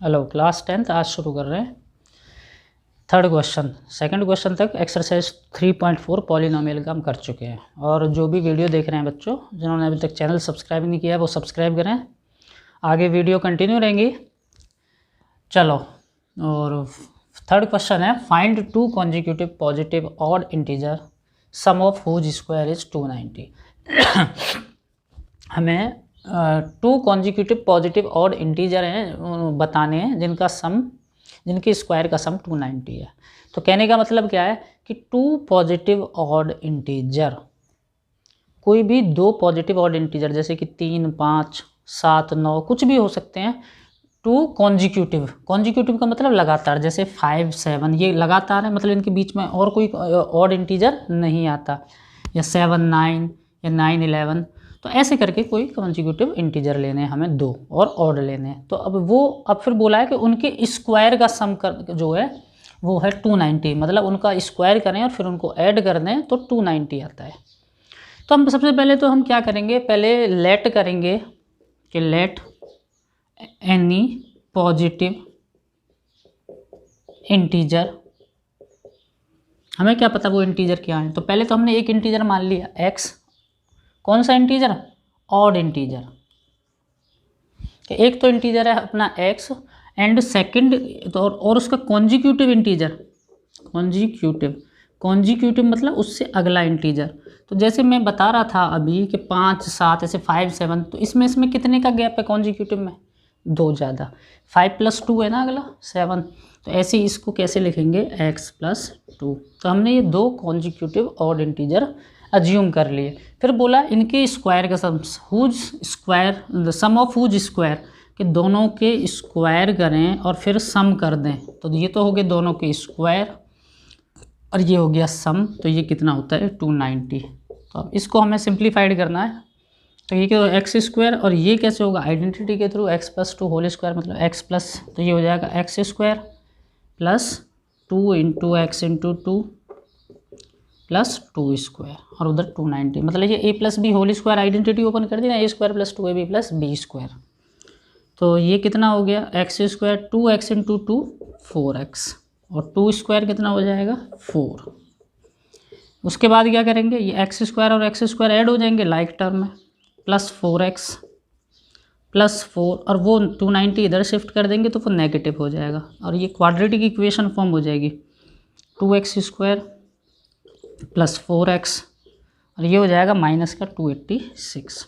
Hello class 10th आज शुरू कर रहे हैं थर्ड क्वेश्चन। सेकंड क्वेश्चन तक एक्सरसाइज 3.4 पॉलिनोमियल का हम कर चुके हैं। और जो भी वीडियो देख रहे हैं बच्चों, जिन्होंने अभी तक चैनल सब्सक्राइब नहीं किया है वो सब्सक्राइब करें, आगे वीडियो कंटिन्यू रहेंगी। चलो, और थर्ड क्वेश्चन है find two consecutive positive odd integer sum of whose square is 290। हमें two consecutive positive odd integer हैं बताने हैं जिनकी स्क्वायर का सम 290 है। तो कहने का मतलब क्या है कि टू पॉजिटिव ऑड इंटीजर, कोई भी दो पॉजिटिव ऑड इंटीजर जैसे कि 3, 5, 7, 9 कुछ भी हो सकते हैं। टू कॉन्जिक्यूटिव का मतलब लगातार, जैसे 5, 7 ये लगातार है, मतलब इनके बीच में और कोई ऑड इंटीजर नहीं आता, या 7, 9 या 9, 11। तो ऐसे करके कोई कॉन्जिक्यूटिव इंटीजर लेने हैं हमें दो और ऑड लेने हैं। तो अब फिर बोला है कि उनके स्क्वायर का सम कर जो है वो है 290, मतलब उनका स्क्वायर करें और फिर उनको ऐड कर दें तो 290 आता है। तो हम सबसे पहले तो हम क्या करेंगे, पहले लेट करेंगे कि लेट एनी पॉजिटिव इंटीजर, हमें क्या पता वो इंटीजर क्या है। तो पहले तो हमने एक इंटीजर मान लिया x, कौन सा इंटीजर, ऑड इंटीजर। एक तो इंटीजर है अपना x एंड सेकंड तो और उसका कॉन्जिक्यूटिव इंटीजर, कॉन्जिक्यूटिव मतलब उससे अगला इंटीजर। तो जैसे मैं बता रहा था अभी कि 5, 7 ऐसे 5, 7, तो इसमें कितने का गैप है कॉन्जिक्यूटिव में, 2 ज़्यादा। 5 + 2 है ना अगला 7। तो ऐसे ही इसको कैसे लिखेंगे, x + 2। तो हमने ये दो कॉन्जिक्यूटिव ऑड इंटीजर अज्यूम कर लिए। फिर बोला इनके स्क्वायर का sum, whose square the sum of whose square, कि दोनों के स्क्वायर करें और फिर सम कर दें। तो ये तो हो गए दोनों के स्क्वायर और ये हो गया सम, तो ये कितना होता है 290। तो अब इसको हमें सिंप्लीफाइड करना है। तो ये क्या, एक्स स्क्वायर, और ये कैसे होगा आइडेंटिटी के थ्रू, x + 2 होल स्क्वायर मतलब x प्लस, तो ये हो जाएगा x स्क्वायर + 2 × x × 2 + 2 स्क्वायर और उधर 290, मतलब ये a + b whole square identity open कर दी ना, a² + 2ab + b स्क्वायर। तो ये कितना हो गया, x स्क्वायर 2x × 2 4x और 2 स्क्वायर कितना हो जाएगा 4। उसके बाद क्या करेंगे, ये x स्क्वायर और x स्क्वायर ऐड हो जाएंगे लाइक टर्म में, +4x + 4 और वो 290 इधर शिफ्ट कर देंगे तो वो नेगेटिव हो जाएगा और ये क्वाड्रेटिक इक्वेशन फॉर्म हो जाएगी, 2x स्क्वायर + 4x और ये हो जाएगा -286।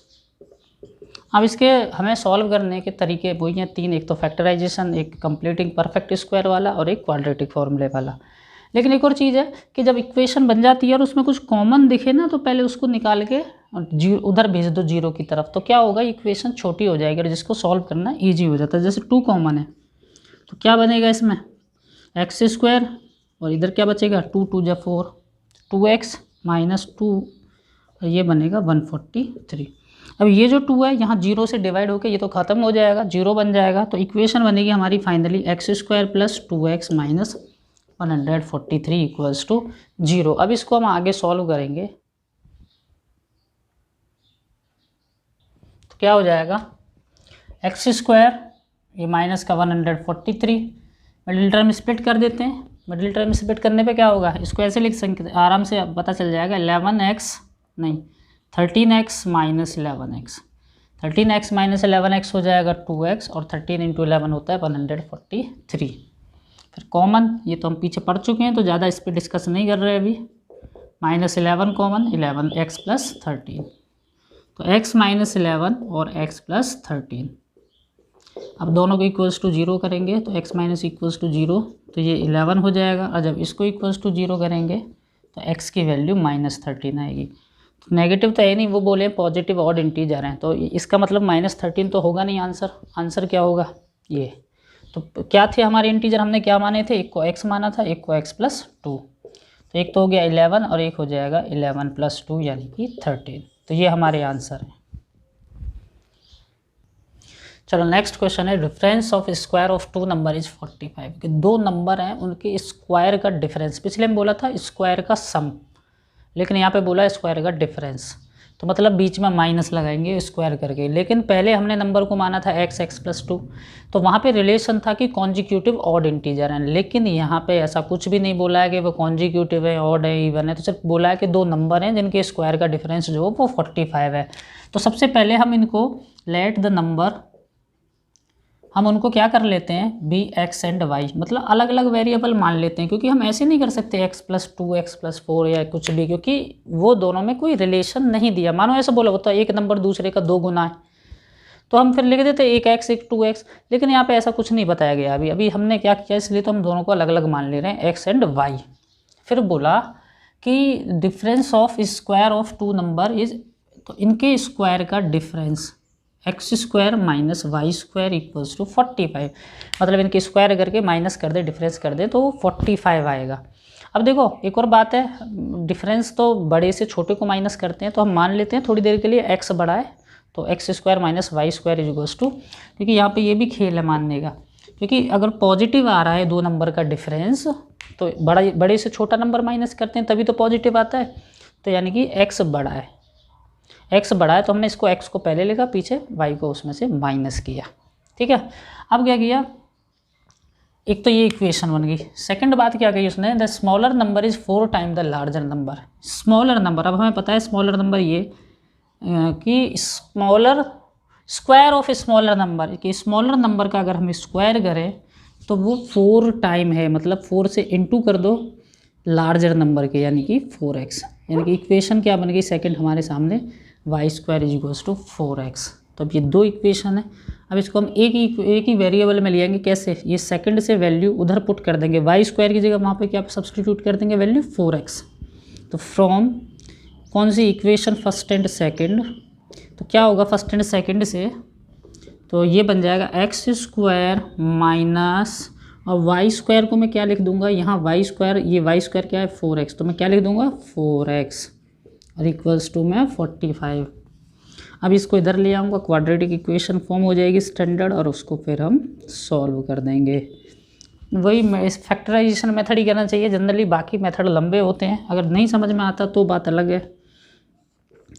अब इसके हमें सॉल्व करने के तरीके वही हैं 3, एक तो फैक्टराइजेशन, एक कंप्लीटिंग परफेक्ट स्क्वायर वाला और एक क्वाड्रेटिक फॉर्मूले वाला। लेकिन एक और चीज़ है कि जब इक्वेशन बन जाती है और उसमें कुछ कॉमन दिखे ना, तो पहले उसको निकाल के उधर भेज दो जीरो की तरफ, तो क्या होगा इक्वेशन छोटी हो जाएगी और जिसको सॉल्व करना ईजी हो जाता है। जैसे 2 कॉमन है तो क्या बनेगा इसमें, x स्क्वायर और इधर क्या बचेगा 2 × 2 = 4, 2x - 2 और ये बनेगा 143। अब ये जो 2 है यहाँ 0 से डिवाइड होकर ये तो ख़त्म हो जाएगा, 0 बन जाएगा। तो इक्वेशन बनेगी हमारी फाइनली x स्क्वायर + 2x - 143 = 0। अब इसको हम आगे सॉल्व करेंगे तो क्या हो जाएगा, x स्क्वायर ये माइनस का 143, मिडिल टर्म स्प्लिट कर देते हैं। मिडिल टर्म स्प्लिट करने पे क्या होगा, इसको ऐसे लिख सकते हैं आराम से, पता चल जाएगा 13x - 11x, 13x - 11x हो जाएगा 2x और 13 × 11 होता है 143। फिर कॉमन, ये तो हम पीछे पढ़ चुके हैं तो ज़्यादा इस पर डिस्कस नहीं कर रहे अभी। -11 कॉमन, 11x + 13, तो x - 11 और x + 13। अब दोनों को = 0 करेंगे तो x - = 0, तो ये 11 हो जाएगा। और जब इसको = 0 करेंगे तो x की वैल्यू -13 आएगी। तो नेगेटिव तो है नहीं, वो बोले पॉजिटिव ऑड इंटीजर हैं, तो इसका मतलब -13 तो होगा नहीं आंसर क्या होगा ये। तो क्या थे हमारे इंटीजर, हमने क्या माने थे, एक को x माना था, एक को x + 2, तो एक तो हो गया 11 और एक हो जाएगा 11 + 2 यानी कि 13। तो ये हमारे आंसर हैं। चलो नेक्स्ट क्वेश्चन है, difference of square of 2 number is 45। कि 2 नंबर हैं उनके स्क्वायर का डिफरेंस, पिछले में बोला था स्क्वायर का सम, लेकिन यहाँ पे बोला स्क्वायर का डिफरेंस। तो मतलब बीच में माइनस लगाएंगे स्क्वायर करके। लेकिन पहले हमने नंबर को माना था x x+2, तो वहाँ पे रिलेशन था कि कॉन्जिक्यूटिव ऑड इंटीजर है। लेकिन यहाँ पे ऐसा कुछ भी नहीं बोला है कि वो कॉन्जिक्यूटिव है, ऑड है, इवन है, तो सिर्फ बोला है कि दो नंबर हैं जिनके स्क्वायर का डिफरेंस जो वो 45 है। तो सबसे पहले हम इनको लेट द नंबर, हम उनको क्या कर लेते हैं, बी एक्स एंड वाई, मतलब अलग अलग वेरिएबल मान लेते हैं, क्योंकि हम ऐसे नहीं कर सकते x+2 x+4 या कुछ भी, क्योंकि वो दोनों में कोई रिलेशन नहीं दिया। मानो ऐसा बोला होता है एक नंबर दूसरे का 2 गुना है, तो हम फिर लिख देते एक x एक 2x, लेकिन यहाँ पे ऐसा कुछ नहीं बताया गया। अभी हमने क्या किया, इसलिए तो हम दोनों को अलग अलग मान ले रहे हैं, x एंड y। फिर बोला कि difference of square of 2 number is, तो इनके स्क्वायर का difference x² minus y² equals to 45, मतलब इनके स्क्वायर करके माइनस कर दे, डिफरेंस कर दे, तो 45 आएगा। अब देखो एक और बात है, डिफरेंस तो बड़े से छोटे को माइनस करते हैं, तो हम मान लेते हैं थोड़ी देर के लिए x बड़ा है, तो x² minus y² equals to, क्योंकि यहाँ पे ये भी खेल है मानने का, क्योंकि अगर पॉजिटिव आ रहा है 2 नंबर का डिफरेंस, तो बड़े से छोटा नंबर माइनस करते हैं तभी तो पॉजिटिव आता है। तो यानी कि x बड़ा है, x बड़ा है, तो हमने इसको x को पहले लिखा, पीछे y को उसमें से माइनस किया। ठीक है, अब क्या किया, एक तो ये इक्वेशन बन गई। सेकंड बात क्या कही उसने, the smaller number is 4 time the larger number. Smaller number, अब हमें पता है स्मॉलर नंबर ये कि smaller square of smaller number, कि स्मॉलर नंबर का अगर हम स्क्वायर करें तो वो 4 टाइम है, मतलब 4 से इंटू कर दो लार्जर नंबर के, यानी कि 4x। यानी कि इक्वेशन क्या बन गई सेकंड हमारे सामने, y² is equals to 4x। तो अब ये 2 इक्वेशन है। अब इसको हम एक ही वेरिएबल में लेंगे, कैसे, ये सेकंड से वैल्यू उधर पुट कर देंगे, y² की जगह वहाँ पे क्या सब्सटीट्यूट कर देंगे, वैल्यू 4x। तो फ्रॉम कौन सी इक्वेशन, फर्स्ट एंड सेकंड, तो क्या होगा फर्स्ट एंड सेकंड से, तो ये बन जाएगा x² माइनस, और y² को मैं क्या लिख दूंगा यहाँ, y², ये y² क्या है 4x, तो मैं क्या लिख दूंगा 4x और इक्वल्स टू में 45। अब इसको इधर ले आऊँगा, क्वाड्रेटिक इक्वेशन फॉर्म हो जाएगी स्टैंडर्ड, और उसको फिर हम सॉल्व कर देंगे। वही इस फैक्टराइजेशन मेथड ही करना चाहिए जनरली, बाकी मेथड लंबे होते हैं, अगर नहीं समझ में आता तो बात अलग है।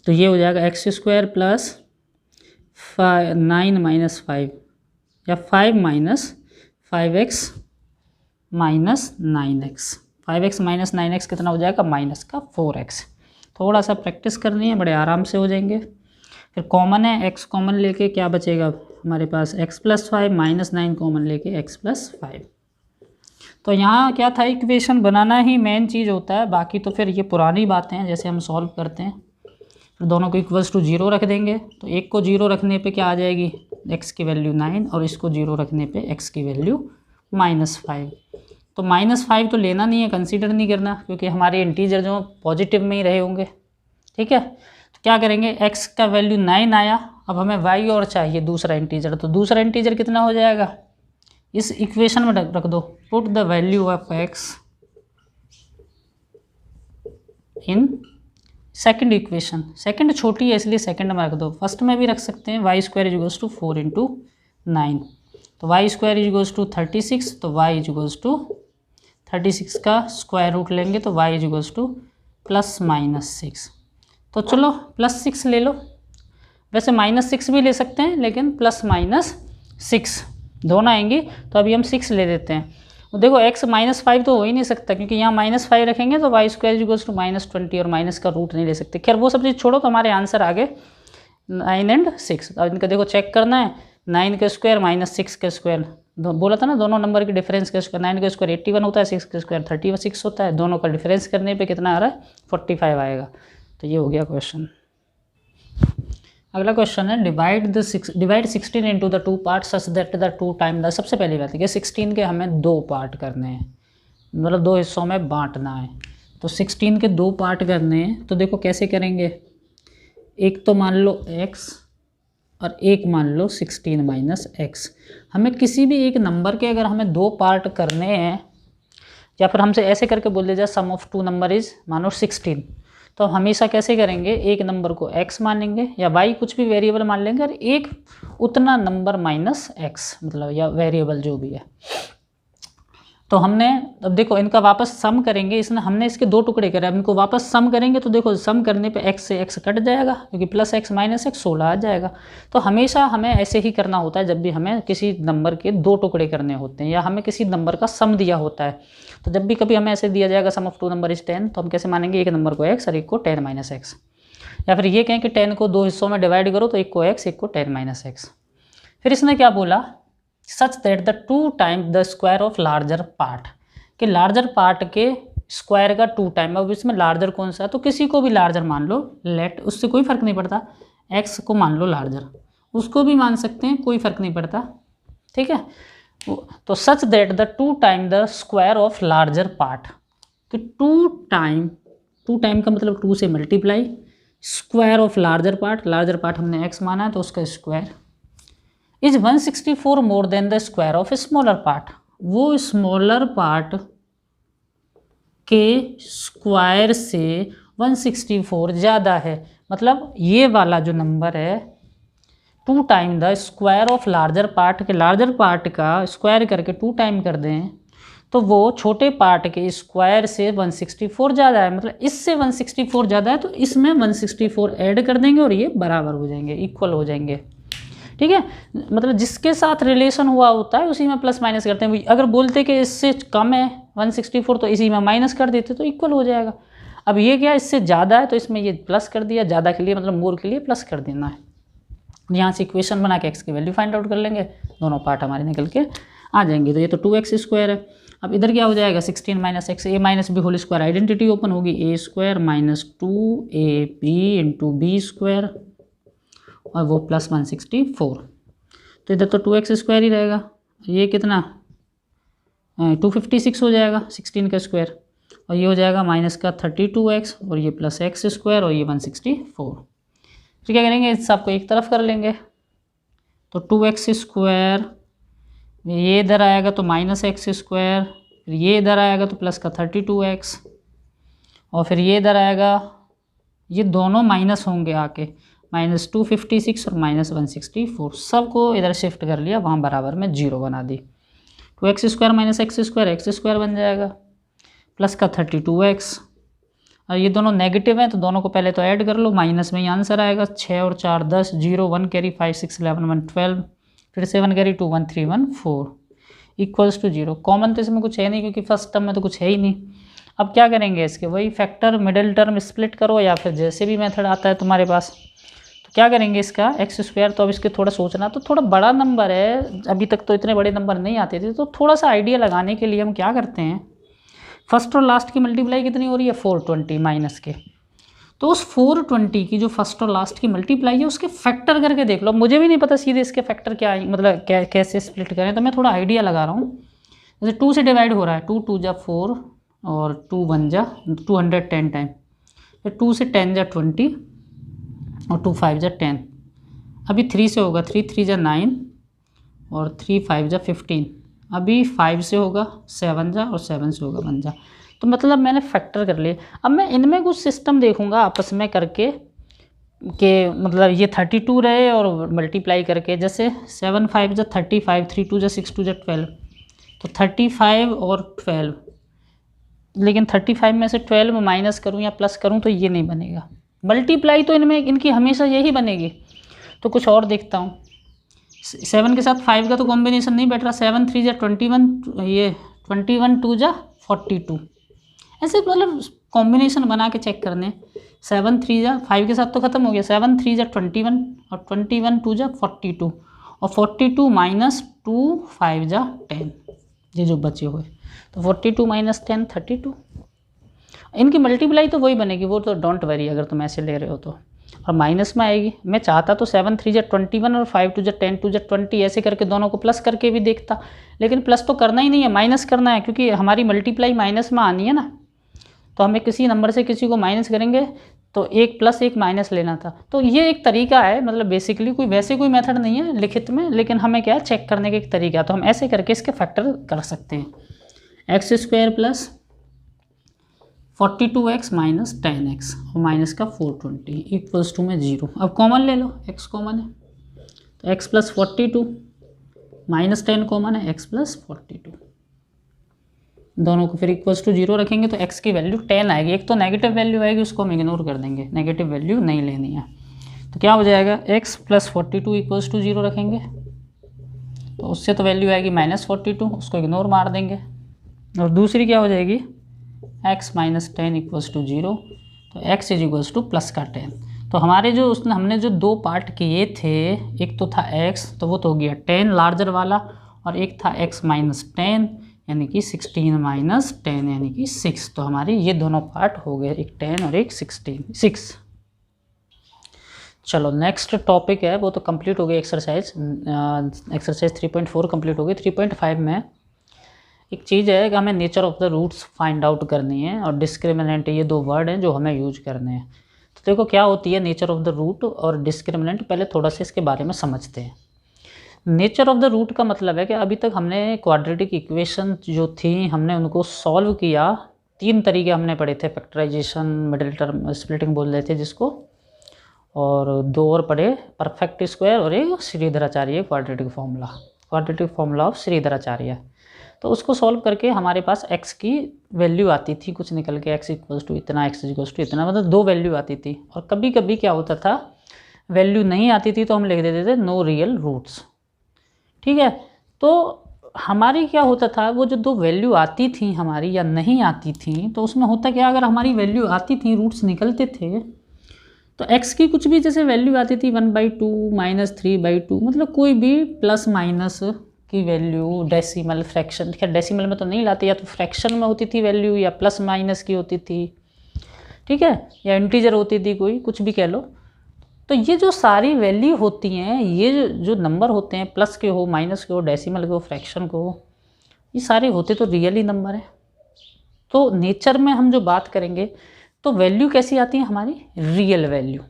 तो ये हो जाएगा x² प्लस 9 माइनस 5, या 5 minus 5x minus 9x, 5x minus 9x कितना हो जाएगा, माइनस का 4x। थोड़ा सा प्रैक्टिस करनी है, बड़े आराम से हो जाएंगे। फिर कॉमन है, x कॉमन लेके क्या बचेगा हमारे पास, x+5 माइनस 9 कॉमन लेके x+5। तो यहाँ क्या था, इक्वेशन बनाना ही मेन चीज़ होता है, बाकी तो फिर ये पुरानी बातें हैं, जैसे हम सॉल्व करते हैं। फिर दोनों को इक्वल्स टू 0 रख देंगे, तो एक को 0 रखने पे क्या आ जाएगी, x की वैल्यू 9, और इसको 0 रखने पे x की वैल्यू -5। तो -5 तो लेना नहीं है, कंसीडर नहीं करना, क्योंकि हमारे इंटीजर जो पॉजिटिव में ही रहे होंगे। ठीक है, तो क्या करेंगे, x का वैल्यू 9 आया, अब हमें y और चाहिए दूसरा इंटीजर, तो दूसरा इंटीजर कितना हो जाएगा, इस इक्वेशन में रख दो, put the value of x in second equation. Second छोटी है इसलिए सेकंड में रख दो, फर्स्ट में भी रख सकते हैं, y² इज टू 4 × 9, तो y² इज टू 36, तो y इज टू 36 का स्क्वायर रूट लेंगे, तो y इज टू +-6। तो चलो +6 ले लो, वैसे -6 भी ले सकते हैं, लेकिन +-6 दोनों आएंगी, तो अभी हम 6 ले देते हैं। देखो x -5 तो हो ही नहीं सकता, क्योंकि यहाँ -5 रखेंगे तो y² इक्वल्स टू -20, और माइनस का रूट नहीं ले सकते। खैर वो सब चीज़ छोड़ो, तो हमारे आंसर आ गए 9 और 6। अब इनका देखो चेक करना है, 9 का स्क्वायर माइनस 6 का स्क्वायर, बोला था ना दोनों नंबर के डिफरेंस का स्क्वायर, 9 का स्क्वायर 81 होता है, 6 का स्क्वायर 36 होता है, दोनों का डिफरेंस करने पे कितना आ रहा है 45 आएगा। तो ये हो गया क्वेश्चन। अगला क्वेश्चन है, divide 16 into the 2 part such that the 2 time the. सबसे पहली बात है कि 16 के हमें 2 पार्ट करने हैं, मतलब 2 हिस्सों में बांटना है। तो 16 के 2 पार्ट करने हैं, तो देखो कैसे करेंगे, एक तो मान लो x और एक मान लो 16 - x। हमें किसी भी एक नंबर के अगर हमें 2 पार्ट करने हैं, या फिर हमसे ऐसे करके बोल दिया जाए सम ऑफ 2 नंबर इज मानो 16, तो हमेशा कैसे करेंगे, एक नंबर को x मानेंगे या y कुछ भी वेरिएबल मान लेंगे, और एक उतना नंबर -x, मतलब या वेरिएबल जो भी है। तो हमने अब देखो इनका वापस सम करेंगे, इसने हमने इसके 2 टुकड़े करे, अब इनको वापस सम करेंगे तो देखो सम करने पे x से x कट जाएगा, क्योंकि प्लस x माइनस x 16 आ जाएगा। तो हमेशा हमें ऐसे ही करना होता है जब भी हमें किसी नंबर के 2 टुकड़े करने होते हैं या हमें किसी नंबर का सम दिया होता है। तो जब भी कभी हमें ऐसे दिया जाएगा सम ऑफ 2 नंबर इज 10, तो हम कैसे मानेंगे, एक नंबर को x और एक को 10 माइनस x। या फिर ये कहें कि 10 को 2 हिस्सों में डिवाइड करो तो एक को x एक को 10 माइनस x। फिर इसने क्या बोला, such that the 2 time the square of larger part, कि लार्जर पार्ट के स्क्वायर का 2 टाइम। अब इसमें लार्जर कौन सा है, तो किसी को भी लार्जर मान लो, लेट, उससे कोई फ़र्क नहीं पड़ता, x को मान लो लार्जर, उसको भी मान सकते हैं, कोई फ़र्क नहीं पड़ता, ठीक है। तो such that the 2 time the square of larger part, कि 2 टाइम का मतलब 2 से multiply, square of larger part हमने x माना है तो उसका square, is 164 more than the square of smaller part, वो स्मॉलर पार्ट के स्क्वायर से 164 ज़्यादा है। मतलब ये वाला जो नंबर है 2 time the square of larger part, के लार्जर पार्ट का स्क्वायर करके 2 टाइम कर दें तो वो छोटे पार्ट के स्क्वायर से 164 ज़्यादा है। मतलब इससे 164 ज़्यादा है तो इसमें 164 ऐड कर देंगे और ये बराबर हो जाएंगे, इक्वल हो जाएंगे, ठीक है। मतलब जिसके साथ रिलेशन हुआ होता है उसी में प्लस माइनस करते हैं। अगर बोलते कि इससे कम है 164 तो इसी में माइनस कर देते तो इक्वल हो जाएगा। अब ये क्या, इससे ज़्यादा है तो इसमें ये प्लस कर दिया, ज़्यादा के लिए मतलब मोर के लिए प्लस कर देना है। यहाँ से इक्वेशन बना के x की वैल्यू फाइंड आउट कर लेंगे, दोनों पार्ट हमारे निकल के आ जाएंगे। तो ये तो 2x स्क्वायर है। अब इधर क्या हो जाएगा, 16 minus X, A minus B whole square, identity open होगी, A square minus 2ab into B square और वो प्लस 164। तो इधर तो 2x स्क्वायर ही रहेगा, ये कितना 256 हो जाएगा 16 का स्क्वायर, और ये हो जाएगा माइनस का 32x और ये प्लस x स्क्वायर और ये 164। फिर क्या करेंगे, इस सब को एक तरफ कर लेंगे तो 2x स्क्वायर, ये इधर आएगा तो माइनस एक्स स्क्वायर, फिर ये इधर आएगा तो प्लस का 32x और फिर ये इधर आएगा, ये दोनों माइनस होंगे आके, माइनस 256 और माइनस 164, सबको इधर शिफ्ट कर लिया, वहाँ बराबर में 0 बना दी। 2x square minus x square बन जाएगा प्लस का 32x, और ये दोनों नेगेटिव हैं तो दोनों को पहले तो ऐड कर लो, माइनस में ही आंसर आएगा, 6 और 4 10, 0 1 कैरी 5 6 11 1 12, फिर 7 कैरी 2 1 3 1 4 इक्वल्स टू 0। कॉमन तो इसमें कुछ है नहीं क्योंकि फर्स्ट टर्म में तो कुछ है ही नहीं। अब क्या करेंगे, इसके वही फैक्टर मिडिल टर्म स्प्लिट करो या फिर जैसे भी मेथड आता है तुम्हारे पास। तो क्या करेंगे, इसका एक्स स्क्वायर, तो अब इसके थोड़ा सोचना, तो थोड़ा बड़ा नंबर है, अभी तक तो इतने बड़े नंबर नहीं आते थे, तो थोड़ा सा आइडिया लगाने के लिए हम क्या करते हैं, फर्स्ट और लास्ट की मल्टीप्लाई कितनी हो रही है 420 माइनस के, तो उस 420 की जो फर्स्ट और लास्ट की मल्टीप्लाई है उसके फैक्टर करके देख लो। मुझे भी नहीं पता सीधे इसके फैक्टर क्या है, मतलब कैसे स्प्लिट करें, तो मैं थोड़ा आइडिया लगा रहा हूँ। जैसे 2 से डिवाइड हो रहा है, 2 2 जा 4 और 2 1 जा 210 टाइम, फिर 2 से 10 जा 20 और 2 5 जा 10, अभी 3 से होगा, 3 3 जा 9 और 3 5 जा 15, अभी 5 से होगा 7 जा और 7 से होगा 1 जा। तो मतलब मैंने फैक्टर कर लिए। अब मैं इनमें कुछ सिस्टम देखूंगा आपस में करके कि मतलब ये 32 रहे और मल्टीप्लाई करके, जैसे 7 5 जा 35, 3 2 जा 6 2 जा 12, तो 35 और 12, लेकिन 35 में से 12 माइनस करूँ या प्लस करूँ तो ये नहीं बनेगा। मल्टीप्लाई तो इनमें इनकी हमेशा यही बनेगी। तो कुछ और देखता हूँ, 7 के साथ 5 का तो कॉम्बिनेशन नहीं बैठ रहा, 7 3 जा 21, ये 21 2 जा 42, ऐसे मतलब कॉम्बिनेशन बना के चेक करने। 7 3 जा 5 के साथ तो ख़त्म हो गया, 7 3 जा 21 और 21 2 जा 42 और 42 माइनस 2 5 जा 10, ये जो बचे हुए, तो 42 माइनस 10 32। इनकी मल्टीप्लाई तो वही बनेगी, वो तो डोंट वरी अगर तुम ऐसे ले रहे हो तो, और माइनस में आएगी। मैं चाहता तो 7 3 जा 21 और 5 2 जा 10 2 जा 20 ऐसे करके दोनों को प्लस करके भी देखता, लेकिन प्लस तो करना ही नहीं है, माइनस करना है, क्योंकि हमारी मल्टीप्लाई माइनस में आनी है ना। तो हमें किसी नंबर से किसी को माइनस करेंगे तो एक प्लस एक माइनस लेना था। तो ये एक तरीका है, मतलब बेसिकली कोई वैसे कोई मेथड नहीं है लिखित में, लेकिन हमें क्या है चेक करने का एक तरीका है। तो हम ऐसे करके इसके फैक्टर कर सकते हैं, x square plus 42x minus 10x और माइनस का 420 इक्वल्स टू में 0। अब कॉमन ले लो, x कॉमन है तो x प्लस 42 माइनस 10 कॉमन है, x प्लस 42। दोनों को फिर इक्वल्स टू 0 रखेंगे तो x की वैल्यू 10 आएगी। एक तो नेगेटिव वैल्यू आएगी, उसको हम इग्नोर कर देंगे, नेगेटिव वैल्यू नहीं लेनी है। तो क्या हो जाएगा, x + 42 इक्वल्स टू 0 रखेंगे तो उससे तो वैल्यू आएगी -42, उसको इग्नोर मार देंगे। और दूसरी क्या हो जाएगी, x - 10 इक्वल्स टू 0, तो x इक्वल्स टू प्लस का 10। तो हमारे जो उसने हमने जो दो पार्ट किए थे, एक तो था x, तो वो तो हो गया 10 लार्जर वाला, और एक था x - 10 यानी कि 16 - 10 यानी कि 6। तो हमारे ये दोनों पार्ट हो गए, एक 10 और एक 6। चलो नेक्स्ट टॉपिक है, वो तो कंप्लीट हो गई एक्सरसाइज 3.4 कंप्लीट हो गई। 3.5 में एक चीज़ है कि हमें nature of the roots find out करनी है, और डिस्क्रिमिनेंट, ये दो वर्ड हैं जो हमें यूज करने हैं। तो देखो क्या होती है नेचर ऑफ द रूट और डिस्क्रिमिनेंट, पहले थोड़ा सा इसके बारे में समझते हैं। नेचर ऑफ द रूट का मतलब है कि अभी तक हमने क्वाड्रेटिक इक्वेशन जो थी हमने उनको सॉल्व किया, 3 तरीके हमने पढ़े थे, फैक्टराइजेशन, मिडिल टर्म स्प्लिटिंग बोल रहे थे जिसको, और 2 और पढ़े, परफेक्ट स्क्वायर और एक Shridharacharya quadratic formula of Shridharacharya. तो उसको सॉल्व करके हमारे पास x की वैल्यू आती थी, कुछ निकल के x इक्वल्स टू इतना, x इक्वल्स टू इतना, मतलब 2 वैल्यू आती थी। और कभी कभी क्या होता था, वैल्यू नहीं आती थी तो हम लिख देते थे नो रियल रूट्स। ठीक है, तो हमारी क्या होता था, वो जो 2 वैल्यू आती थी हमारी या नहीं आती थी, तो उसमें होता क्या, अगर हमारी वैल्यू आती थी, रूट्स निकलते थे, तो x की कुछ भी जैसे वैल्यू आती थी 1/2 - 3/2, मतलब कोई भी प्लस माइनस की वैल्यू, डेसिमल, फ्रैक्शन, खैर डेसिमल में तो नहीं लाते, या तो फ्रैक्शन में होती थी वैल्यू, या प्लस माइनस की होती थी, ठीक है, या इंटीजर होती थी, कोई कुछ भी कह लो। तो ये जो सारी वैल्यू होती हैं, ये जो नंबर होते हैं, प्लस के हो, माइनस के हो, डेसिमल के हो, फ्रैक्शन को हो, ये सारे होते तो रियल ही नंबर है। तो नेचर में हम जो बात करेंगे तो वैल्यू कैसी आती है हमारी, रियल वैल्यू,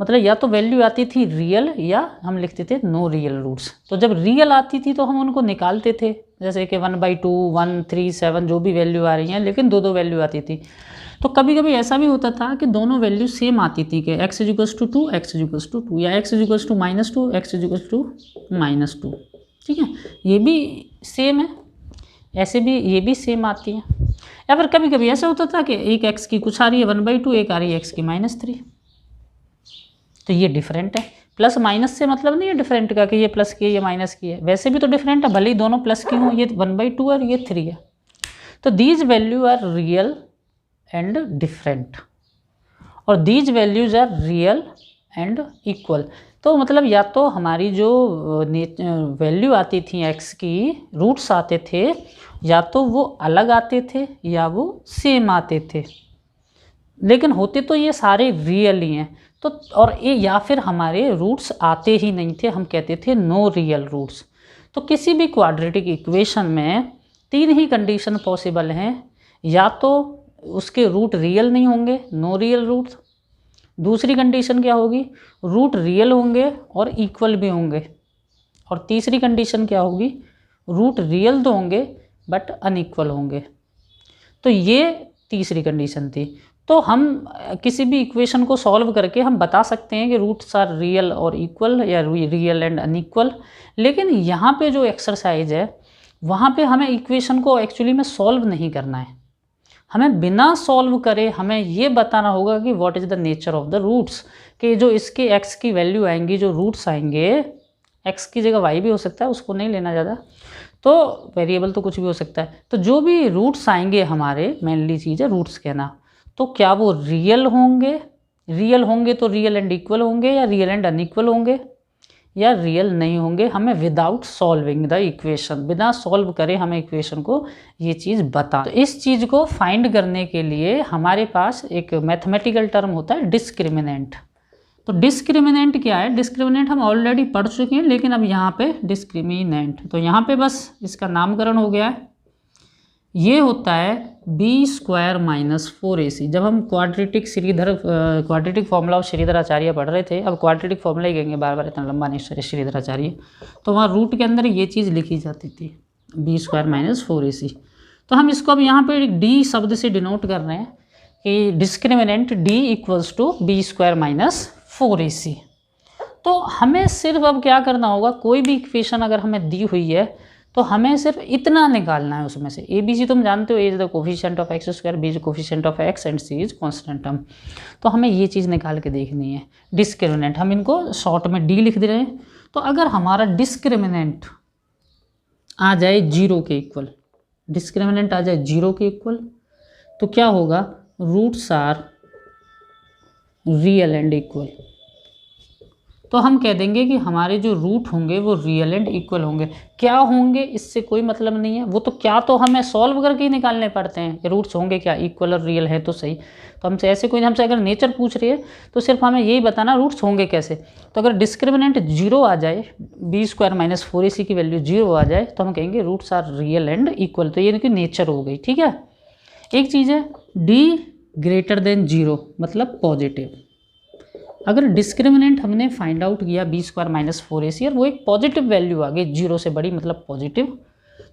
मतलब या तो वैल्यू आती थी रियल या हम लिखते थे नो रियल रूट्स। तो जब रियल आती थी तो हम उनको निकालते थे, जैसे कि 1/2, 1, 3, 7 जो भी वैल्यू आ रही हैं, लेकिन 2 वैल्यू आती थी। तो कभी कभी ऐसा भी होता था कि दोनों वैल्यू सेम आती थी कि x equals to 2, x equals to 2, या x equals to -2, x equals to -2। ठीक है, ये भी सेम है, ऐसे भी ये भी सेम आती है। या फिर कभी कभी ऐसा होता था कि एक x की कुछ आ रही है 1/2, एक आ रही है x की -3, तो ये डिफरेंट है। प्लस माइनस से मतलब नहीं है डिफरेंट का कि ये प्लस की है ये माइनस की है, वैसे भी तो डिफरेंट है, भले ही दोनों प्लस की हों, ये 1/2 और ये 3 है। तो these value are real and different, और these values are real and equal. तो मतलब या तो हमारी जो वैल्यू आती थी x की, रूट्स आते थे, या तो वो अलग आते थे या वो सेम आते थे, लेकिन होते तो ये सारे रियल ही हैं। तो और ये या फिर हमारे रूट्स आते ही नहीं थे, हम कहते थे नो रियल रूट्स। तो किसी भी क्वाड्रेटिक इक्वेशन में 3 ही कंडीशन पॉसिबल हैं, या तो उसके रूट रियल नहीं होंगे, नो रियल रूट्स। दूसरी कंडीशन क्या होगी, रूट रियल होंगे और इक्वल भी होंगे। और तीसरी कंडीशन क्या होगी, रूट रियल तो होंगे बट अनइक्वल होंगे। तो ये तीसरी कंडीशन थी। तो हम किसी भी इक्वेशन को सॉल्व करके हम बता सकते हैं कि रूट्स आर रियल और इक्वल, या रियल एंड अनइक्वल। लेकिन यहाँ पे जो एक्सरसाइज है, वहाँ पे हमें इक्वेशन को एक्चुअली में सॉल्व नहीं करना है, हमें बिना सॉल्व करे हमें ये बताना होगा कि what is the nature of the roots, कि जो इसके x की वैल्यू आएंगी, जो रूट्स आएंगे, x की जगह y भी हो सकता है, उसको नहीं लेना ज़्यादा, तो वेरिएबल तो कुछ भी हो सकता है। तो जो भी रूट्स आएंगे हमारे, मेनली चीज़ है रूट्स कहना, तो क्या वो रियल होंगे, रियल होंगे तो रियल एंड इक्वल होंगे, या रियल एंड अनइक्वल होंगे, या रियल नहीं होंगे। हमें विदाउट सॉल्विंग द इक्वेशन, बिना सॉल्व करे हमें इक्वेशन को ये चीज़ बता। तो इस चीज़ को फाइंड करने के लिए हमारे पास एक मैथमेटिकल टर्म होता है डिस्क्रिमिनेंट। तो डिस्क्रिमिनेंट क्या है, डिस्क्रिमिनेंट हम ऑलरेडी पढ़ चुके हैं, लेकिन अब यहाँ पे डिस्क्रिमिनेंट, तो यहाँ पे बस इसका नामकरण हो गया है। ये होता है b² - 4ac। जब हम क्वाड्रेटिक फॉर्मूला ऑफ श्रीधराचार्य पढ़ रहे थे, अब क्वाड्रेटिक फॉर्मूला ही कहेंगे, बार बार इतना लंबा नहीं, श्रीधराचार्य, तो वहाँ रूट के अंदर ये चीज़ लिखी जाती थी b² - 4ac। तो हम इसको अब यहाँ पे d शब्द से डिनोट कर रहे हैं कि discriminant d equals to b² - 4ac। तो हमें सिर्फ अब क्या करना होगा, कोई भी इक्वेशन अगर हमें दी हुई है तो हमें सिर्फ इतना निकालना है उसमें से। ए बी सी तुम जानते हो, a is the coefficient of x square, b is coefficient of x and c is constant term. तो हमें ये चीज़ निकाल के देखनी है। डिस्क्रिमिनेंट हम इनको शॉर्ट में डी लिख दे रहे हैं। तो अगर हमारा डिस्क्रिमिनेंट आ जाए 0 के इक्वल, डिस्क्रिमिनेंट आ जाए 0 के इक्वल, तो क्या होगा, roots are real and equal. तो हम कह देंगे कि हमारे जो रूट होंगे वो रियल एंड इक्वल होंगे। क्या होंगे इससे कोई मतलब नहीं है, वो तो क्या तो हमें सॉल्व करके ही निकालने पड़ते हैं कि रूट्स होंगे क्या, इक्वल और रियल है तो सही। तो हमसे ऐसे कोई हमसे अगर नेचर पूछ रही है तो सिर्फ हमें यही बताना रूट्स होंगे कैसे। तो अगर डिस्क्रिमिनेंट 0 आ जाए, बी स्क्वायर माइनस 4ac की वैल्यू 0 आ जाए, तो हम कहेंगे roots are real and equal. तो ये इनकी नेचर हो गई, ठीक है। एक चीज़ है डी ग्रेटर देन 0 मतलब पॉजिटिव। अगर डिस्क्रिमिनेंट हमने फाइंड आउट किया बी स्क्वायर माइनस 4ac और वो एक पॉजिटिव वैल्यू आ गई 0 से बड़ी मतलब पॉजिटिव,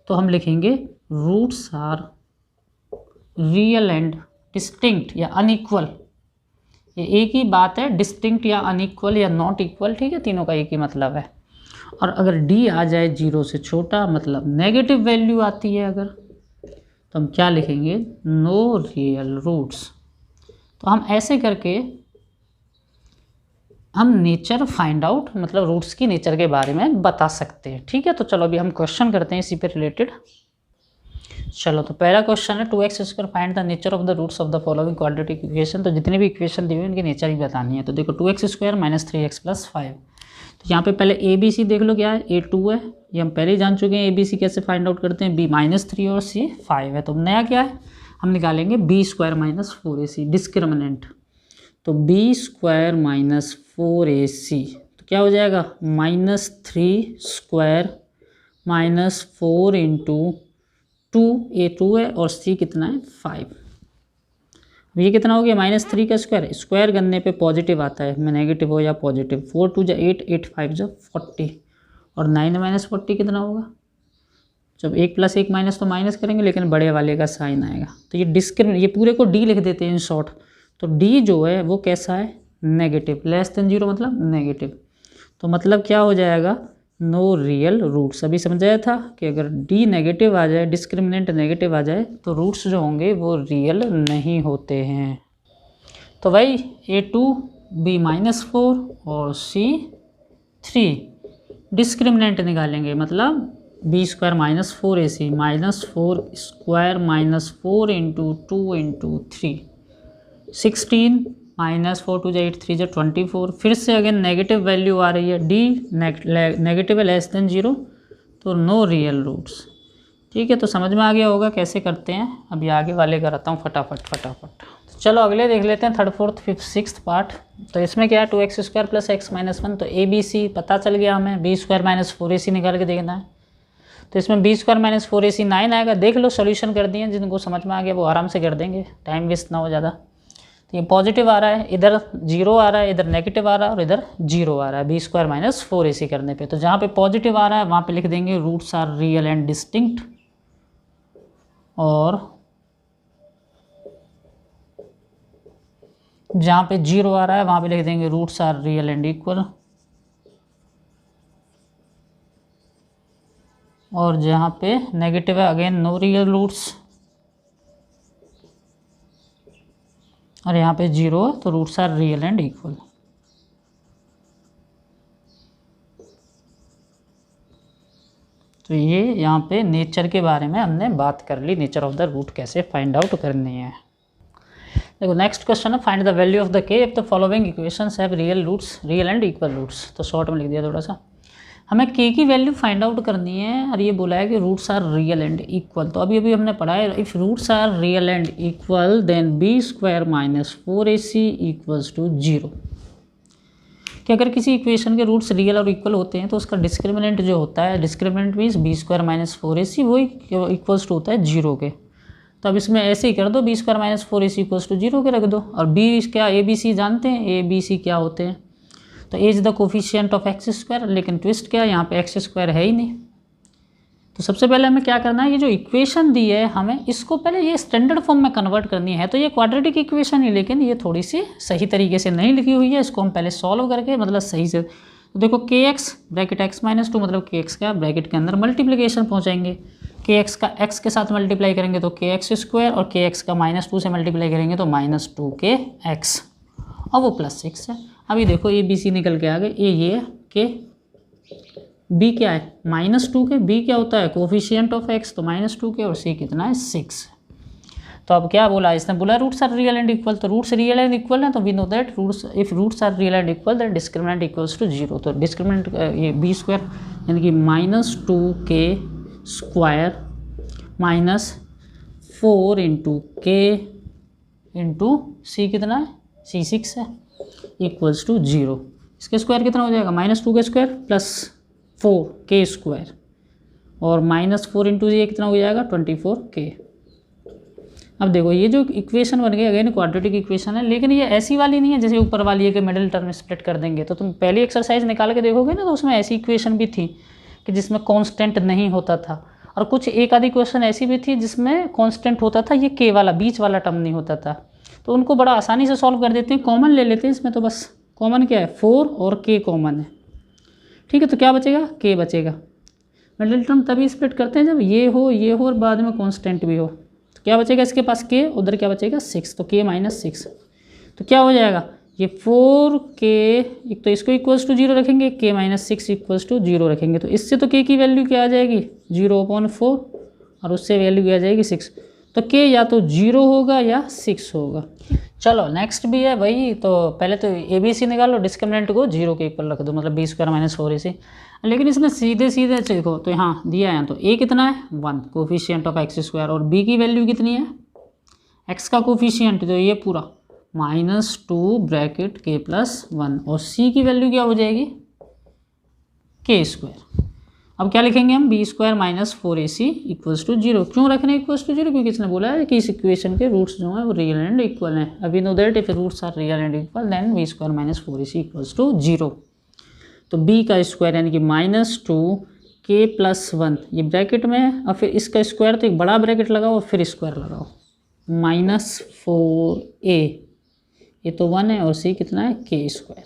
तो हम लिखेंगे roots are real and distinct या अनइक्वल। ये एक ही बात है, डिस्टिंक्ट या अनइक्वल या नॉट इक्वल, ठीक है, तीनों का एक ही मतलब है। और अगर डी आ जाए 0 से छोटा मतलब नेगेटिव वैल्यू आती है अगर, तो हम क्या लिखेंगे, नो रियल रूट्स। तो हम ऐसे करके हम नेचर फाइंड आउट मतलब रूट्स की नेचर के बारे में बता सकते हैं, ठीक है। तो चलो अभी हम क्वेश्चन करते हैं इसी पे रिलेटेड। चलो तो पहला क्वेश्चन है 2x square find the nature of the roots of the following quadratic equation. तो जितने भी इक्वेशन दी हुई उनकी नेचर ही बतानी है। तो देखो 2x square minus 3x plus 5। तो यहाँ पे पहले ए बी सी देख लो क्या है, ए 2 है, ये हम पहले ही जान चुके हैं। ए बी सी कैसे फाइंड आउट करते हैं, बी माइनस 3 और सी 5 है। तो नया क्या है, हम निकालेंगे B square minus 4ac discriminant. तो बी स्क्वायर माइनस 4ac तो क्या हो जाएगा, minus 3 square minus 4 into 2, A 2 है और सी कितना है 5। ये कितना हो गया, माइनस 3 का स्क्वायर, स्क्वायर करने पे पॉजिटिव आता है, मैं नेगेटिव हो या पॉजिटिव। 4 2 जा 8, 8 5 जा 40 और 9 माइनस 40 कितना होगा, जब 1 प्लस 1 माइनस तो माइनस करेंगे लेकिन बड़े वाले का साइन आएगा। तो ये डिस्क्रिमिनेंट, ये पूरे को डी लिख देते हैं इन शॉर्ट। तो डी जो है वो कैसा है, नेगेटिव, लेस देन 0 मतलब नेगेटिव। तो मतलब क्या हो जाएगा, नो रियल रूट्स। अभी समझाया था कि अगर डी नेगेटिव आ जाए, डिस्क्रिमिनेंट नेगेटिव आ जाए, तो रूट्स जो होंगे वो रियल नहीं होते हैं। तो भाई a2 b माइनस 4 और c 3 डिस्क्रिमिनेंट निकालेंगे, मतलब B square minus 4ac minus 4 square minus 4 into 2 into 3 16 minus 4 2 जा 8 3 जा 24। फिर से अगेन नेगेटिव वैल्यू आ रही है, डी नेगेटिव है लेस देन 0, तो नो रियल रूट्स, ठीक है। तो समझ में आ गया होगा कैसे करते हैं। अभी आगे वाले कराता हूँ फटाफट। तो चलो अगले देख लेते हैं, 3rd 4th 5th 6th part. तो इसमें क्या है, 2x square plus x minus 1। तो ए बी सी पता चल गया हमें, बी स्क्वायर माइनस 4ac निकाल के देखना है। तो इसमें बी स्क्वायर माइनस 4ac 9 आएगा। देख लो सोल्यूशन कर दिए, जिनको समझ में आ गया वो आराम से कर देंगे, टाइम वेस्ट ना हो ज़्यादा। तो ये पॉजिटिव आ रहा है, इधर 0 आ रहा है, इधर नेगेटिव आ रहा है और इधर 0 आ रहा है बी स्क्वायर माइनस 4ac करने पे। तो जहाँ पे पॉजिटिव आ रहा है वहाँ पे लिख देंगे roots are real and distinct, और जहाँ पे 0 आ रहा है वहाँ पे लिख देंगे roots are real and equal, और जहाँ पे नेगेटिव है अगेन नो रियल रूट्स, और यहाँ पे 0 है तो roots are real and equal. तो ये यहाँ पे नेचर के बारे में हमने बात कर ली, नेचर ऑफ द रूट कैसे फाइंड आउट करनी है। देखो नेक्स्ट क्वेश्चन है, find the value of the k if the following equations have real roots, real and equal roots. तो शॉर्ट में लिख दिया थोड़ा सा, हमें के की वैल्यू फाइंड आउट करनी है और ये बोला है कि roots are real and equal. तो अभी हमने पढ़ा है, if roots are real and equal then B square minus 4ac equals to 0। कि अगर किसी इक्वेशन के रूट्स रियल और इक्वल होते हैं तो उसका डिस्क्रिमिनेंट जो होता है, discriminant means B square minus 4ac, वो इक्वल्स टू होता है 0 के। तो अब इसमें ऐसे ही कर दो, B square minus 4ac equals to 0 के रख दो। और बी क्या, ए बी सी जानते हैं, ए बी सी क्या होते हैं। तो a is the coefficient of x square, लेकिन ट्विस्ट क्या है, यहाँ पे एक्स स्क्वायर है ही नहीं। तो सबसे पहले हमें क्या करना है, ये जो इक्वेशन दी है हमें इसको पहले ये स्टैंडर्ड फॉर्म में कन्वर्ट करनी है। तो ये क्वाड्रेटिक इक्वेशन ही, लेकिन ये थोड़ी सी सही तरीके से नहीं लिखी हुई है, इसको हम पहले सॉल्व करके मतलब सही से तो देखो के x bracket x minus two मतलब के एक्स का ब्रैकेट के अंदर मल्टीप्लिकेशन पहुँचाएंगे, के एक्स का एक्स के साथ मल्टीप्लाई करेंगे तो के एक्स स्क्वायर, और के एक्स का माइनस टू से मल्टीप्लाई करेंगे तो माइनस टू के एक्स, और वो प्लस सिक्स है। अभी देखो ए बी सी निकल के आ गए, ए ये के, बी क्या है माइनस टू के, बी क्या होता है कोफिशिएंट ऑफ एक्स तो माइनस टू के, और सी कितना है 6। तो अब क्या बोला इसने, बोला roots are real and equal, तो रूट्स रियल एंड इक्वल है तो we know that roots if roots are real and equal that discriminant equals to 0। तो डिस्क्रिमिनेंट ये बी स्क्वायर यानी कि minus two K square minus 4 into K into C कितना है सी 6 है इक्वल्स टू 0। इसके स्क्वायर कितना हो जाएगा minus two K square plus 4 के स्क्वायर, और माइनस 4 इंटू ये कितना हो जाएगा 24 के। अब देखो ये जो इक्वेशन बन गई अगेन क्वाड्रेटिक इक्वेशन है, लेकिन ये ऐसी वाली नहीं है जैसे ऊपर वाली है कि मिडिल टर्म स्प्लिट कर देंगे। तो तुम पहली एक्सरसाइज निकाल के देखोगे ना तो उसमें ऐसी इक्वेशन भी थी कि जिसमें कांस्टेंट नहीं होता था, और कुछ एक आधी क्वेश्चन ऐसी भी थी जिसमें कांस्टेंट होता था, ये के वाला बीच वाला टर्म नहीं होता था। तो उनको बड़ा आसानी से सॉल्व कर देते हैं, कॉमन ले लेते हैं इसमें। तो बस कॉमन क्या है 4 और के कॉमन है, ठीक है। तो क्या बचेगा के बचेगा। मिडिल टर्म तभी स्प्लिट करते हैं जब ये हो और बाद में कांस्टेंट भी हो। तो क्या बचेगा इसके पास के, उधर क्या बचेगा 6, तो के माइनस 6। तो क्या हो जाएगा ये 4 के, एक तो इसको इक्वल्स टू 0 रखेंगे, के माइनस 6 इक्वल्स टू 0 रखेंगे। तो इससे तो के की वैल्यू क्या आ जाएगी 0/4, और उससे वैल्यू क्या आ जाएगी 6। तो के या तो 0 होगा या 6 होगा। चलो नेक्स्ट भी है भाई। तो पहले तो ए बी सी निकालो, डिस्क्रिमिनेंट को 0 के इक्वल रख दो, मतलब बी स्क्वायर माइनस 4ac। लेकिन इसमें सीधे देखो तो यहाँ दिया है, तो ए कितना है 1 कोफिशिएंट ऑफ एक्स स्क्वायर, और बी की वैल्यू कितनी है एक्स का कोफिशिएंट तो ये पूरा -2 ब्रैकेट के प्लस 1, और सी की वैल्यू क्या हो जाएगी के स्क्वायर। अब क्या लिखेंगे हम B square minus 4ac equals to 0। क्यों रखने इक्वल्स टू 0, क्योंकि इसने बोला है कि इस इक्वेशन के रूट्स जो हैं वो रियल एंड इक्वल हैं। अभी know that if roots are real and equal then B square minus 4ac equals to 0। तो b का स्क्वायर यानी कि -2 के प्लस 1 ये ब्रैकेट में है, और फिर इसका स्क्वायर तो एक बड़ा ब्रैकेट लगाओ और फिर स्क्वायर लगाओ -4a, ये तो 1 है, और c कितना है के स्क्वायर।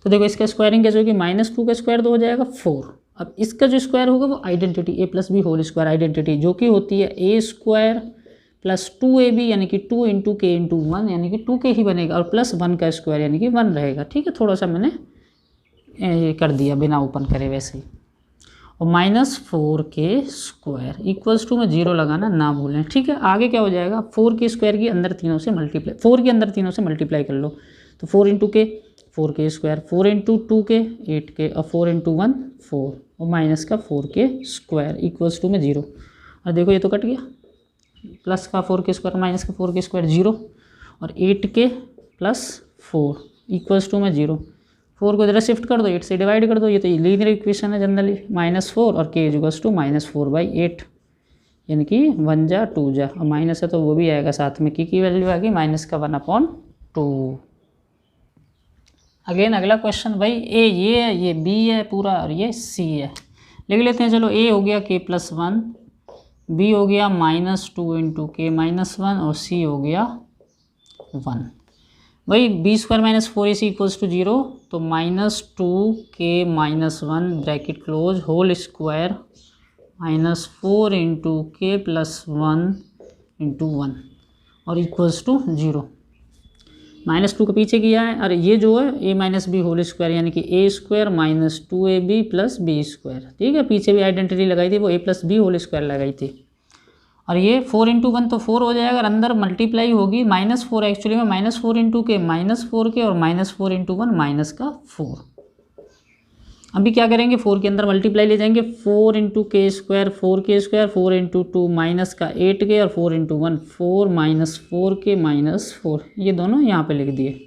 तो देखो इसका स्क्वायरिंग कैसे होगी, -2 का स्क्वायर तो हो जाएगा 4। अब इसका जो स्क्वायर होगा वो identity a plus B whole square identity, जो कि होती है a स्क्वायर प्लस 2ab यानी कि 2 इंटू के इंटू 1 यानी कि 2k ही बनेगा, और प्लस 1 का स्क्वायर यानी कि 1 रहेगा। ठीक है, थोड़ा सा मैंने ये कर दिया बिना ओपन करे वैसे ही। और -4 के स्क्वायर इक्वल्स टू में 0 लगाना ना भूलें। ठीक है, आगे क्या हो जाएगा 4 के स्क्वायर की अंदर तीनों से मल्टीप्लाई, 4 के अंदर तीनों से मल्टीप्लाई कर लो। तो 4 इंटू के 4 के स्क्वायर, 4 इंटू 2 के 8 के, और 4 इंटू 1 4, और माइनस का 4 के स्क्वायर इक्वल्स टू में 0। और देखो ये तो कट गया, प्लस का 4 के स्क्वायर माइनस का 4 के स्क्वायर 0, और 8 के प्लस 4 इक्वल्स टू में 0। 4 को इधर शिफ्ट कर दो, 8 से डिवाइड कर दो, ये तो लीनियर इक्वेशन है जनरली, -4 और के इक्वल्स टू -4/8 यानी कि 1 जा 2 जा, और माइनस है तो वो भी आएगा साथ में, की वैल्यू आ गई -1/2। अगेन अगला क्वेश्चन भाई, ए ये है, ये बी है पूरा, और ये सी है। लिख लेते हैं चलो। ए हो गया के प्लस 1, बी हो गया -2 इंटू के माइनस 1, और सी हो गया 1। भाई B square minus 4ac equals to 0, तो -2 K minus 1 bracket close whole square -4 into K plus 1 into 1 और इक्वल्स टू 0। -2 के पीछे किया है, और ये जो है a minus B whole square यानी कि a square minus 2ab plus B square. ठीक है, पीछे भी आइडेंटिटी लगाई थी, वो a plus B whole square लगाई थी। और ये 4 इंटू 1 तो 4 हो जाएगा, और अंदर मल्टीप्लाई होगी -4 एक्चुअली में -4 इंटू के -4 के, और -4 इंटू 1 माइनस का 4। अभी क्या करेंगे 4 के अंदर मल्टीप्लाई ले जाएंगे, 4 इंटू के स्क्वायर 4 के स्क्वायर, 4 इंटू 2 माइनस का 8 के, और 4 इंटू 1 4 माइनस 4 के माइनस 4, ये दोनों यहाँ पे लिख दिए।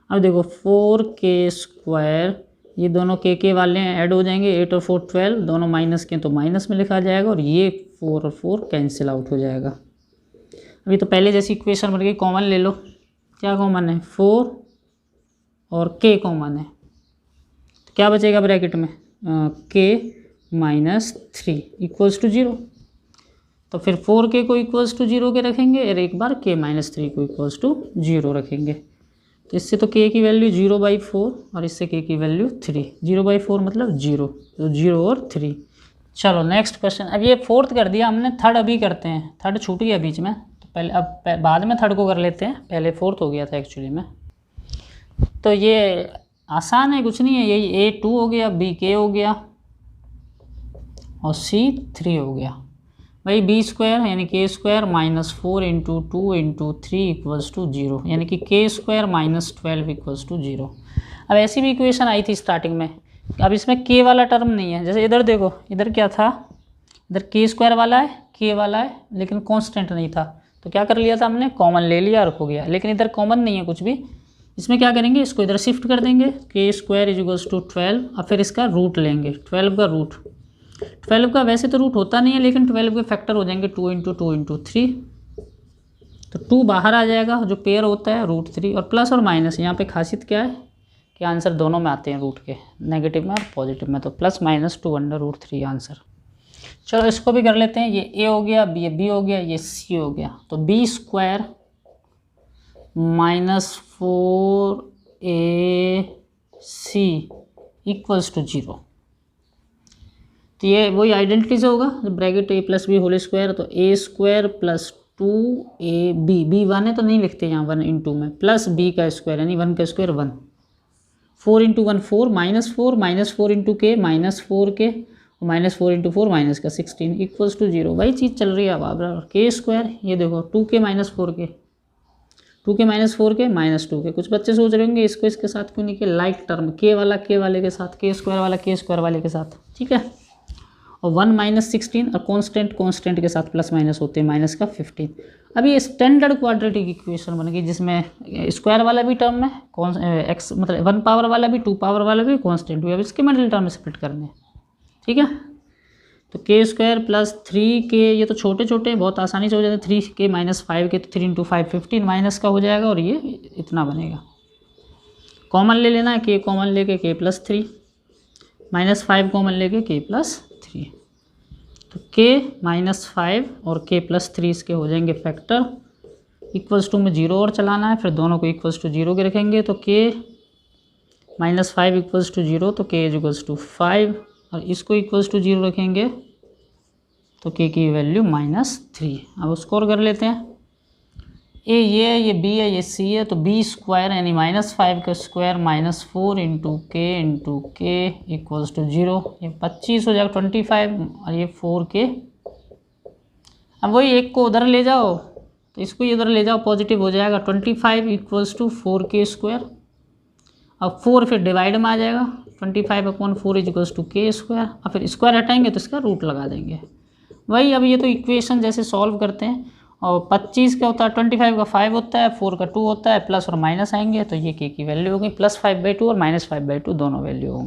अब देखो 4 के स्क्वायर, ये दोनों के वाले ऐड हो जाएंगे, 8 और 4 12, दोनों माइनस के तो माइनस में लिखा जाएगा, और ये 4 और 4 कैंसिल आउट हो जाएगा। अभी तो पहले जैसी इक्वेशन बन गई, कॉमन ले लो। क्या कॉमन है 4 और के कॉमन है, तो क्या बचेगा ब्रैकेट में के -3 इक्वल्स टू 0। तो फिर 4k को इक्वल्स टू 0 के रखेंगे, और एक बार k -3 को इक्वल्स टू 0 रखेंगे। तो इससे तो k की वैल्यू 0/4 और इससे k की वैल्यू 3। 0/4 मतलब 0, तो 0 और 3। चलो नेक्स्ट क्वेश्चन। अब ये फोर्थ कर दिया हमने, थर्ड अभी करते हैं। थर्ड छूट गया बीच में, तो पहले अब बाद में थर्ड को कर लेते हैं, पहले फोर्थ हो गया था एक्चुअली में। तो ये आसान है, कुछ नहीं है, यही A2 हो गया, B K हो गया और C 3 हो गया। भाई B² यानी K² -4 × 2 × 3 = 0, यानी कि K² -12 = 0। अब ऐसी भी इक्वेशन आई थी स्टार्टिंग में। अब इसमें K वाला टर्म नहीं है, जैसे इधर देखो, इधर क्या था, इधर K² वाला है, K वाला है, लेकिन कांस्टेंट नहीं था, तो क्या कर लिया था हमने, कॉमन ले लिया और हो गया। लेकिन इधर कॉमन नहीं है कुछ भी, इसमें क्या करेंगे, इसको इधर शिफ्ट कर देंगे, K² = 12 और फिर इसका रूट लेंगे, 12 का रूट। 12 का वैसे तो रूट होता नहीं है, लेकिन 12 के फैक्टर हो जाएंगे 2 × 2 × 3, तो 2 बाहर आ जाएगा, जो पेयर होता है √3। और प्लस और माइनस यहाँ पे खासियत क्या है कि आंसर दोनों में आते हैं रूट के, नेगेटिव में और पॉजिटिव में, तो +-2/√3 आंसर। चलो इसको भी कर लेते हैं। ये A हो गया, ये B हो गया, ये C हो गया, तो B² -4AC = 0। तो ये वही आइडेंटिटी से होगा, जब bracket A + B whole square, तो A² + 2AB, B 1 है तो नहीं लिखते यहाँ 1 × 2 में, प्लस B का स्क्वायर यानी 1 का स्क्वायर 1, 4 × 1 4, -4 -4 × K -4K, -4 × 4 -16 = 0। वही चीज़ चल रही है अब बराबर। K², ये देखो 2K -4K, 2K -4K -2K। कुछ बच्चे सोच रहे होंगे इसको इसके साथ क्यों नहीं किया, लाइक टर्म, K वाला K वाले के साथ, K² वाला K² वाले के साथ, ठीक है। और 1 -16 और कांस्टेंट के साथ प्लस माइनस होते हैं, माइनस का 15। अब ये स्टैंडर्ड क्वाड्रेटिक इक्वेशन बन गई, जिसमें स्क्वायर वाला भी टर्म है, एक्स मतलब 1 पावर वाला भी, 2 पावर वाला भी, कांस्टेंट भी। अब इसके मिडिल टर्म में स्प्लिट करने हैं, ठीक है। तो K² + 3K, ये तो छोटे छोटे हैं, बहुत आसानी से हो जाते हैं। 3K -5K, तो 3 × 5 15 माइनस का हो जाएगा, और ये इतना बनेगा। कॉमन ले लेना है, K कॉमन लेके K + 3, -5 कॉमन लेके K + 3, तो K -5 और K + 3 इसके हो जाएंगे फैक्टर। = में 0 और चलाना है, फिर दोनों को = 0 के रखेंगे, तो K -5 = 0, तो K = 5, और इसको = 0 रखेंगे, तो K की वैल्यू -3। अब स्कोर कर लेते हैं। ये B है, ये C है, तो B² यानी -5 का स्क्वायर -4 × K = 0, ये 25 हो जाएगा 25, और ये 4K। अब वही एक को उधर ले जाओ, तो इसको इधर ले जाओ, पॉजिटिव हो जाएगा, 25 = 4K²। अब 4 फिर डिवाइड में आ जाएगा, 25/4 = K², और फिर स्क्वायर हटाएंगे तो इसका रूट लगा देंगे। वही अब ये तो इक्वेशन जैसे सॉल्व करते हैं, और 25 का होता है, 25 का 5 होता है, 4 का 2 होता है, प्लस और माइनस आएंगे, तो ये K की वैल्यू होगी +5/2 और -5/2 दोनों वैल्यू होंगी।